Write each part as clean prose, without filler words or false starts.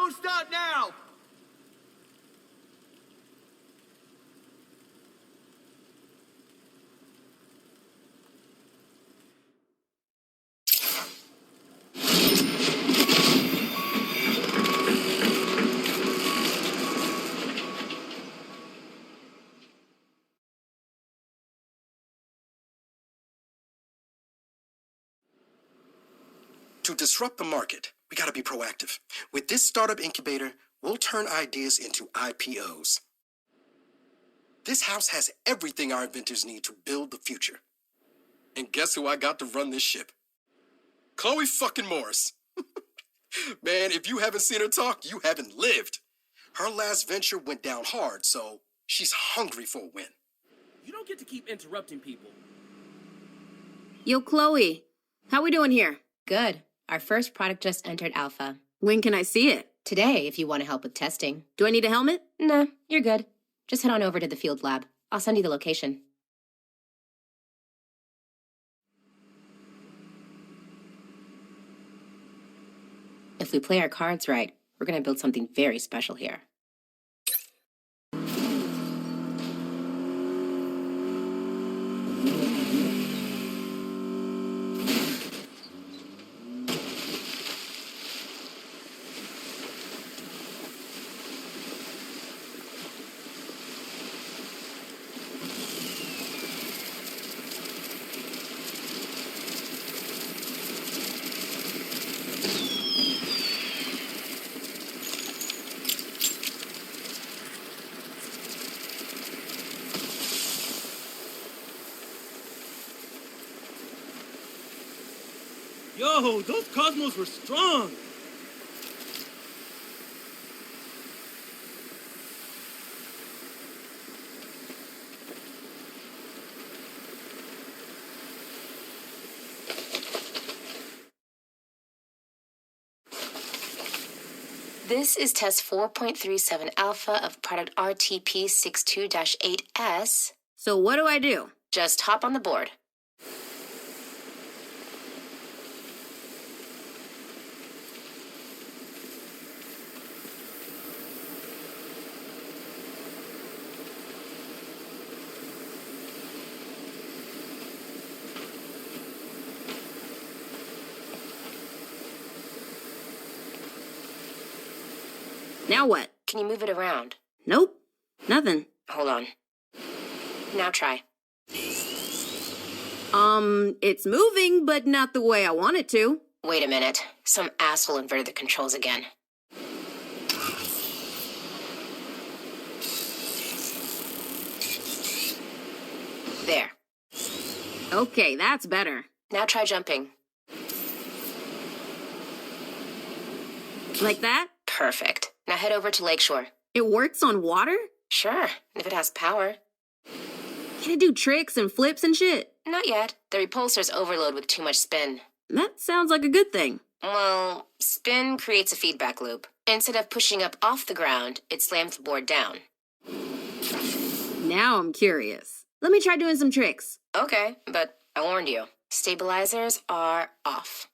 Don't start now! To disrupt the market, we gotta be proactive. With this startup incubator, we'll turn ideas into IPOs. This house has everything our inventors need to build the future. And guess who I got to run this ship? Chloe fucking Morris. Man, if you haven't seen her talk, you haven't lived. Her last venture went down hard, so she's hungry for a win. You don't get to keep interrupting people. Yo, Chloe. How we doing here? Good. Our first product just entered alpha. When can I see it? Today, if you want to help with testing. Do I need a helmet? Nah, you're good. Just head on over to the field lab. I'll send you the location. If we play our cards right, we're going to build something very special here. Yo, those Cosmos were strong. This is test 4.37 alpha of product RTP62-8S. So what do I do? Just hop on the board. Now what? Can you move it around? Nope. Nothing. Hold on. Now try. It's moving, but not the way I want it to. Wait a minute. Some asshole inverted the controls again. There. Okay, that's better. Now try jumping. Like that? Perfect. Now head over to Lakeshore. It works on water? Sure, if it has power. Can it do tricks and flips and shit? Not yet. The repulsor's overload with too much spin. That sounds like a good thing. Well, spin creates a feedback loop. Instead of pushing up off the ground, it slams the board down. Now I'm curious. Let me try doing some tricks. Okay, but I warned you. Stabilizers are off.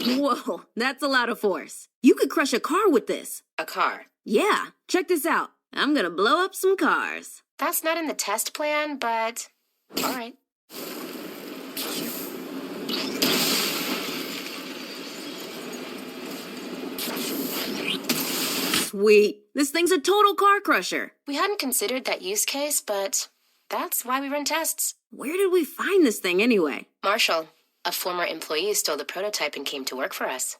Whoa, that's a lot of force. You could crush a car with this. A car. Yeah, check this out. I'm gonna blow up some cars. That's not in the test plan, but all right. Sweet. This thing's a total car crusher. We hadn't considered that use case, but that's why we run tests. Where did we find this thing anyway? Marshall, a former employee, stole the prototype and came to work for us.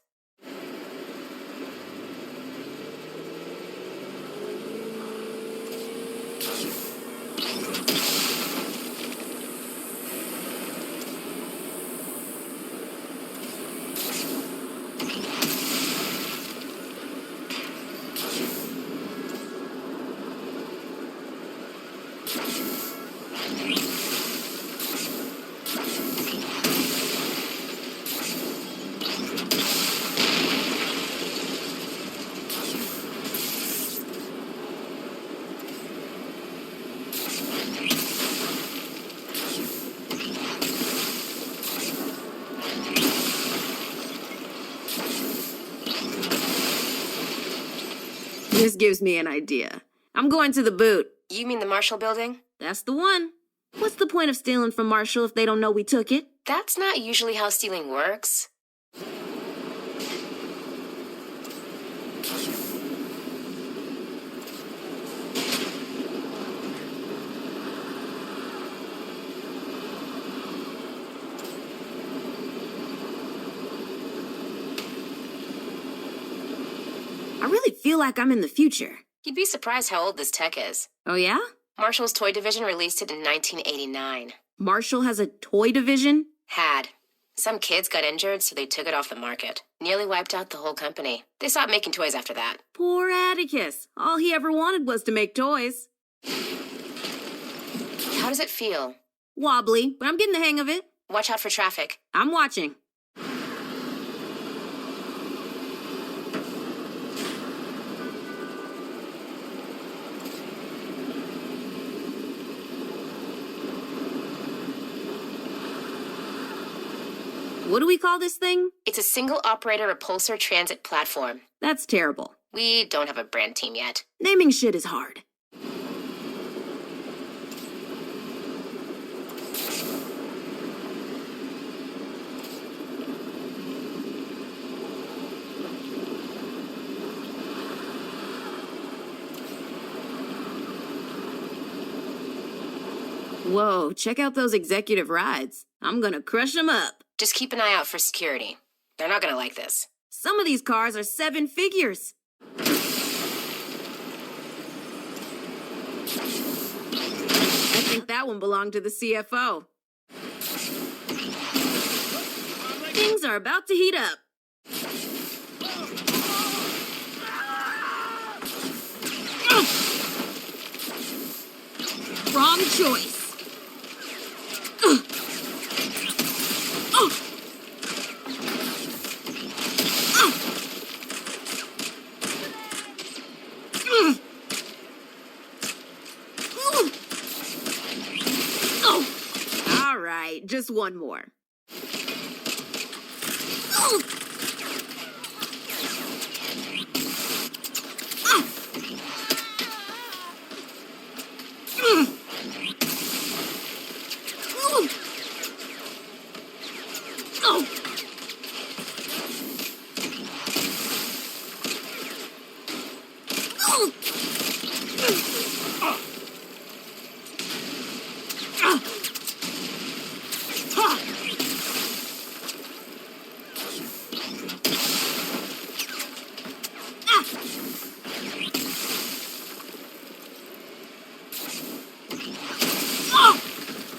This gives me an idea. I'm going to the boot. You mean the Marshall building? That's the one. What's the point of stealing from Marshall if they don't know we took it? That's not usually how stealing works. I really feel like I'm in the future. You'd be surprised how old this tech is. Oh, yeah? Marshall's toy division released it in 1989. Marshall has a toy division? Had. Some kids got injured, so they took it off the market. Nearly wiped out the whole company. They stopped making toys after that. Poor Atticus. All he ever wanted was to make toys. How does it feel? Wobbly, but I'm getting the hang of it. Watch out for traffic. I'm watching. What do we call this thing? It's a single-operator repulsor transit platform. That's terrible. We don't have a brand team yet. Naming shit is hard. Whoa, check out those executive rides. I'm gonna crush them up. Just keep an eye out for security. They're not gonna like this. Some of these cars are 7 figures. I think that one belonged to the CFO. Things are about to heat up. Wrong choice. All right, just one more.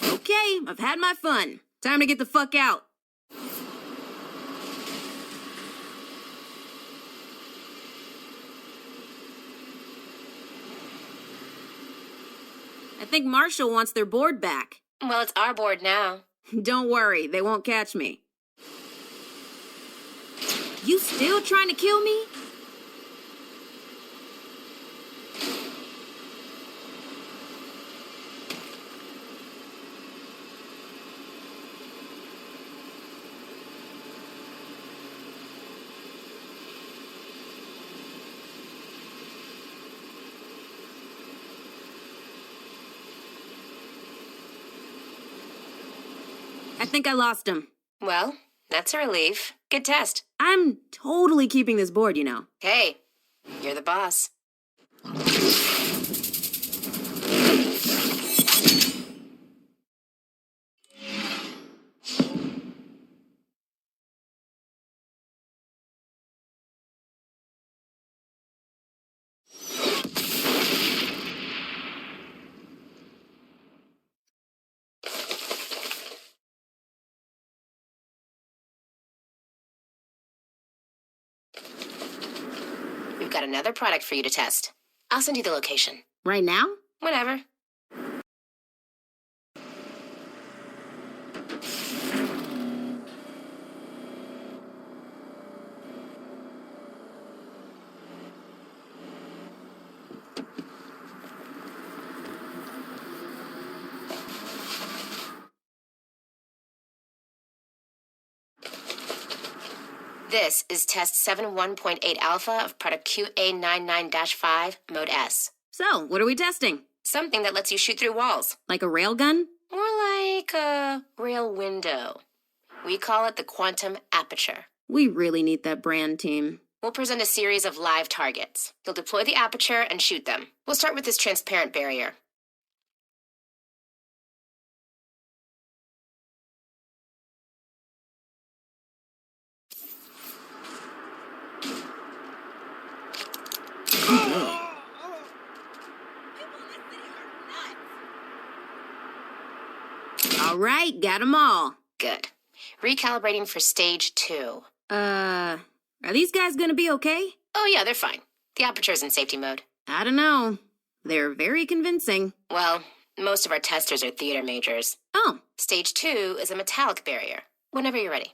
Okay, I've had my fun. Time to get the fuck out. I think Marshall wants their board back. Well, it's our board now. Don't worry, they won't catch me. You still trying to kill me? I think I lost him. Well, that's a relief. Good test. I'm totally keeping this board, you know. Hey, you're the boss. We've got another product for you to test. I'll send you the location. Right now? Whenever. This is test 71.8 alpha of product QA99-5, mode S. So, what are we testing? Something that lets you shoot through walls. Like a railgun? More like a rail window. We call it the quantum aperture. We really need that brand team. We'll present a series of live targets. You'll deploy the aperture and shoot them. We'll start with this transparent barrier. All right, got 'em all. Good. Recalibrating for stage 2. Are these guys gonna be okay? Oh yeah, they're fine. The aperture's in safety mode. I don't know. They're very convincing. Well, most of our testers are theater majors. Oh, Stage 2 is a metallic barrier. Whenever you're ready.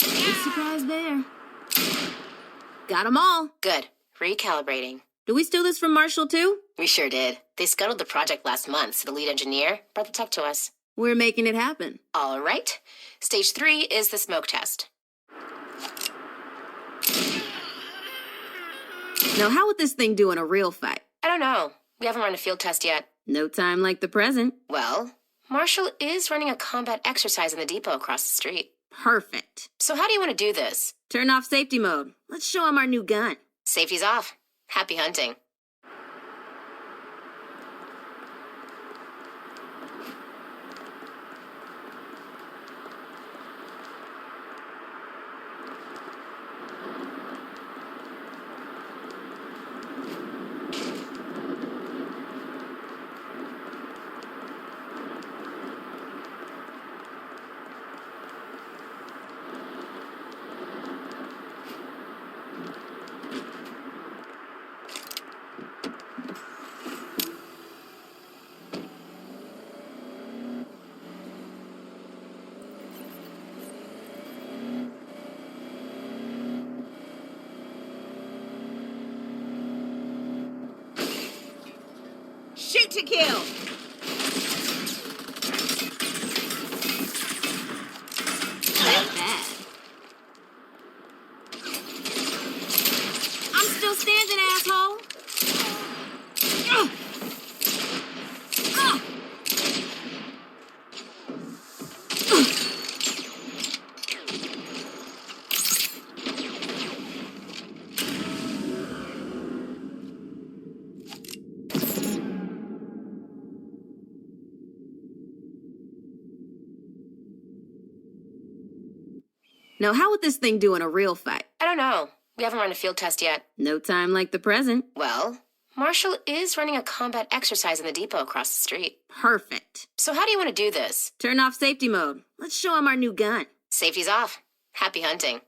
big surprise there. Got 'em all. Good. Recalibrating. Do we steal this from Marshall too? We sure did. They scuttled the project last month, so the lead engineer brought the tech to us. We're making it happen. All right. Stage 3 is the smoke test. Now, how would this thing do in a real fight? I don't know. We haven't run a field test yet. No time like the present. Well, Marshall is running a combat exercise in the depot across the street. Perfect. So how do you want to do this? Turn off safety mode. Let's show him our new gun. Safety's off. Happy hunting. Shoot to kill! Not bad. I'm still standing, asshole! Ugh. Ugh. Now, how would this thing do in a real fight? I don't know. We haven't run a field test yet. No time like the present. Well, Marshall is running a combat exercise in the depot across the street. Perfect. So how do you want to do this? Turn off safety mode. Let's show him our new gun. Safety's off. Happy hunting.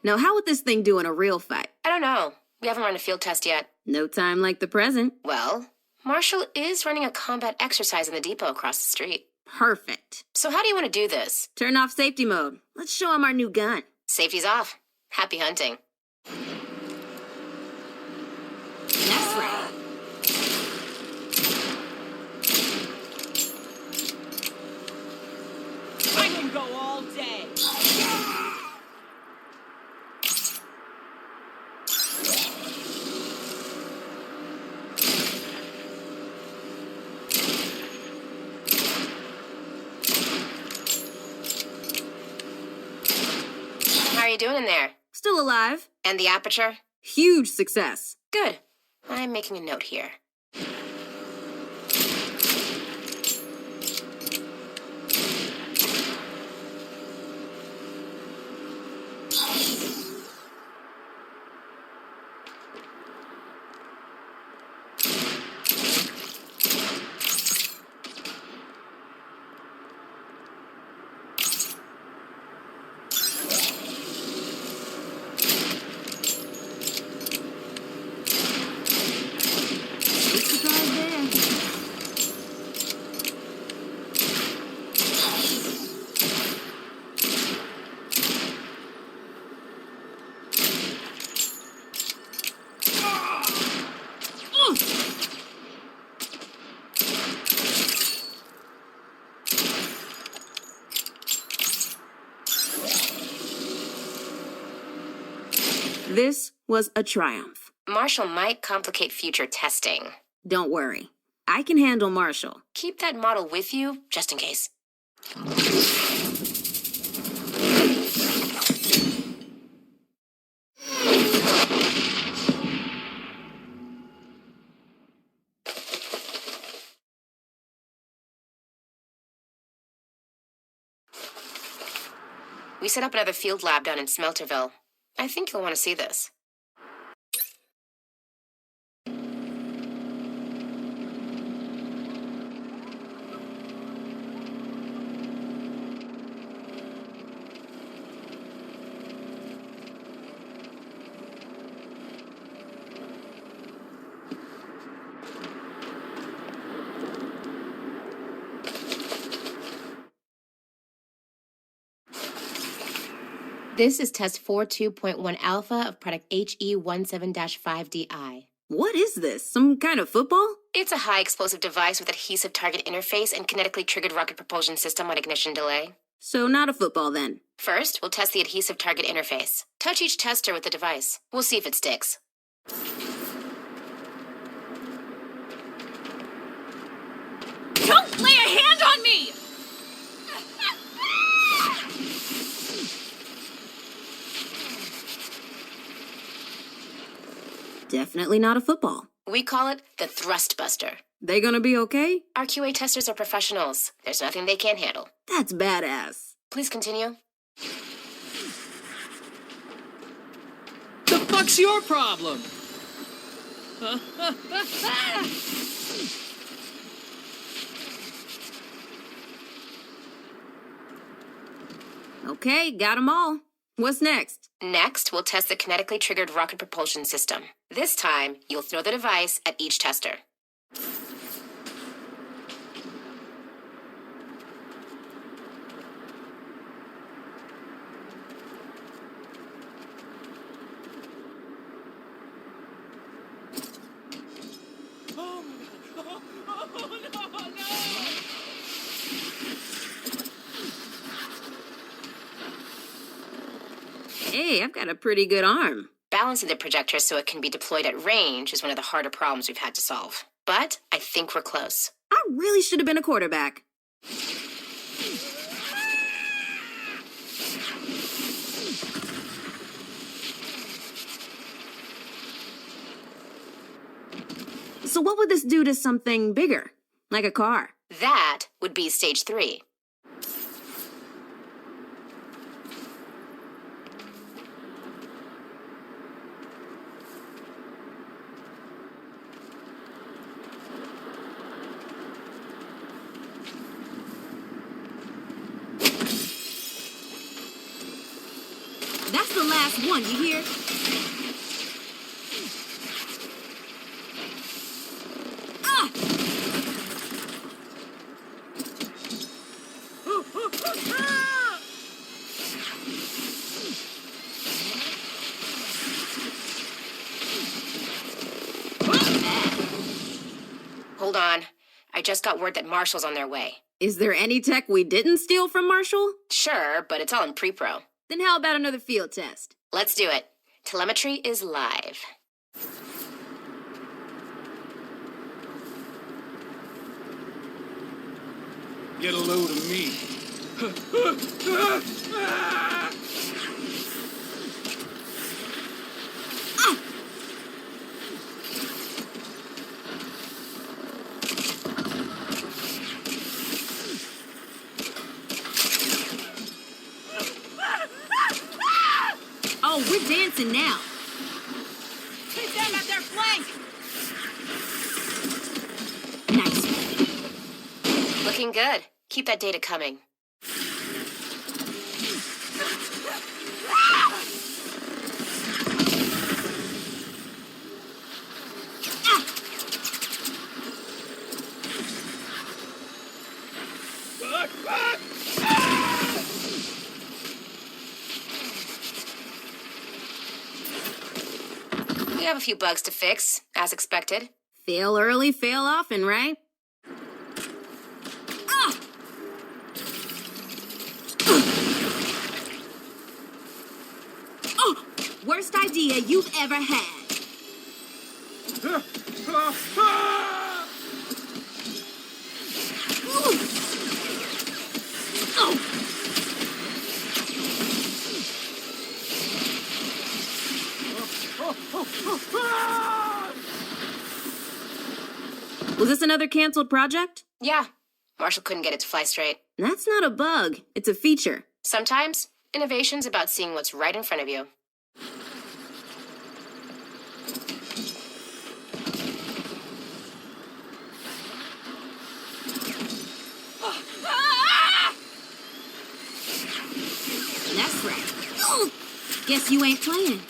Now, how would this thing do in a real fight? I don't know. We haven't run a field test yet. No time like the present. Well, Marshall is running a combat exercise in the depot across the street. Perfect. So how do you want to do this? Turn off safety mode. Let's show him our new gun. Safety's off. Happy hunting. That's right. I can go all day. How are you doing in there? Still alive. And the aperture? Huge success. Good. I'm making a note here. This was a triumph. Marshall might complicate future testing. Don't worry. I can handle Marshall. Keep that model with you, just in case. We set up another field lab down in Smelterville. I think you'll want to see this. This is test 42.1 alpha of product HE17-5DI. What is this? Some kind of football? It's a high explosive device with adhesive target interface and kinetically triggered rocket propulsion system on ignition delay. So not a football then. First, we'll test the adhesive target interface. Touch each tester with the device. We'll see if it sticks. Don't lay a hand on me! Definitely not a football. We call it the Thrust Buster. They gonna be okay? Our QA testers are professionals. There's nothing they can't handle. That's badass. Please continue. The fuck's your problem? Okay, got 'em all. What's next? Next, we'll test the kinetically triggered rocket propulsion system. This time, you'll throw the device at each tester. Hey, I've got a pretty good arm. Balancing the projector so it can be deployed at range is one of the harder problems we've had to solve. But I think we're close. I really should have been a quarterback. So what would this do to something bigger? Like a car? That would be stage 3. That's the last one, you hear? Ah! Hold on. I just got word that Marshall's on their way. Is there any tech we didn't steal from Marshall? Sure, but it's all in pre-pro. Then how about another field test? Let's do it. Telemetry is live. Get a load of me. Ah! missing now? Keep them at their flank! Nice. Looking good. Keep that data coming. We have a few bugs to fix, as expected. Fail early, fail often, right? Oh, worst idea you've ever had. Was this another canceled project? Yeah. Marshall couldn't get it to fly straight. That's not a bug. It's a feature. Sometimes, innovation's about seeing what's right in front of you. That's right. Guess you ain't playing.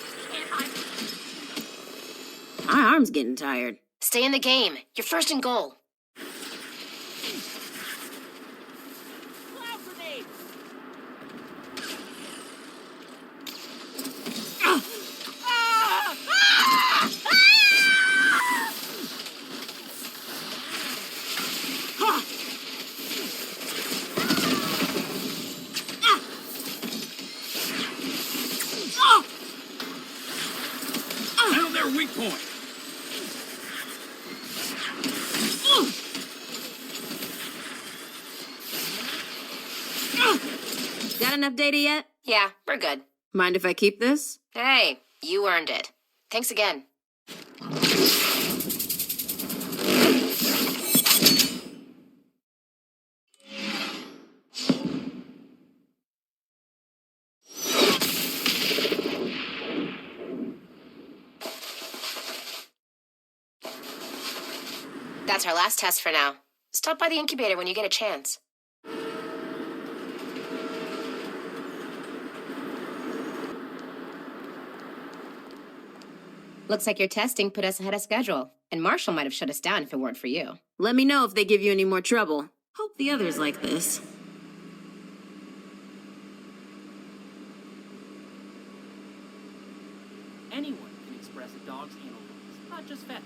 My arm's getting tired. Stay in the game. You're first and goal. Cloud grenade! Nail their weak point. Got enough data yet? Yeah, we're good. Mind if I keep this? Hey, you earned it. Thanks again. That's our last test for now. Stop by the incubator when you get a chance. Looks like your testing put us ahead of schedule, and Marshall might have shut us down if it weren't for you. Let me know if they give you any more trouble. Hope the others like this. Anyone can express a dog's anal voice, not just vets.